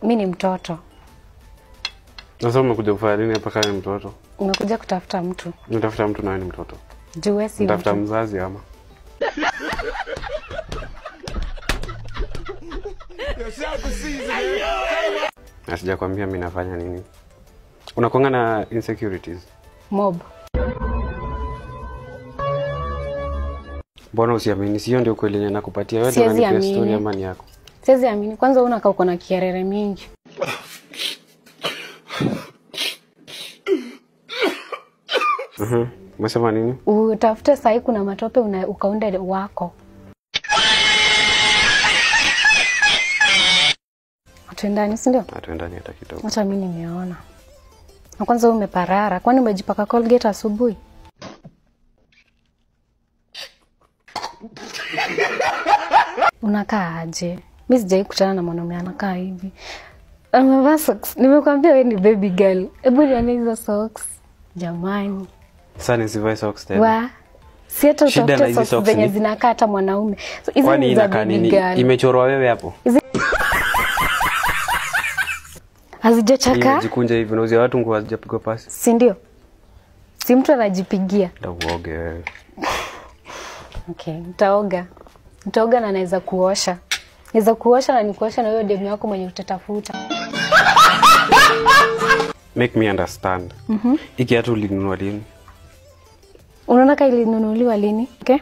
Mimi ni mtoto. Sasa umekuja kufanya nini hapa kama mtoto? Umekuja kutafuta mtu. Nitafuta mtu na ni mtoto. Juu si nitafuta mzazi ama. Sijakwambia mimi nafanya nini. Unakuanga na insecurities? Mob. Mbona usiamini? Sio ndio kweli yenye nakupatia wewe, ndio unanipa story ama ni yako? Siwezi amini. Kwanza unakaa uko na kierere mingi. Umesema nini? Utafute sahi kuna matope ukaunde wako. Atuendani, si ndio? Atuendani hata kidogo. Acha mimi nimeona. Na kwanza umeparara. Kwani umejipaka Colgate asubuhi? Unakaa aje? Mimi sijai kutana na mwanaume anakaa hivi. Amevaa socks. Nimekuambia wewe ni baby girl. Hebu nione hizo socks. Jamani. Sasa nisivae socks tena. Wa si hata utafute socks zenye zinakaa hata mwanaume. So hizi ni za baby girl. Imechorwa wewe hapo. Hazijachaka? Imejikunja hivi, unauzia watu nguo hazijapigwa pasi. Si ndio? Si mtu anajipigia. Ndaoge wewe. Okay, nitaoga. Nitaoga na naweza kuosha. Naweza kuosha na nikuosha na hiyo demu yako mwenye utatafuta. Make me understand. Iki hatu ulinunua lini? Unaona kama ilinunuliwa lini? Okay?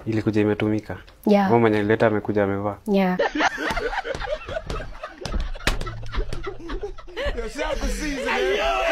Ilikuja imetumika. Yeah. Mama mwenye leta amekuja amevaa. Yeah. Yo, shout out to Caesar, man.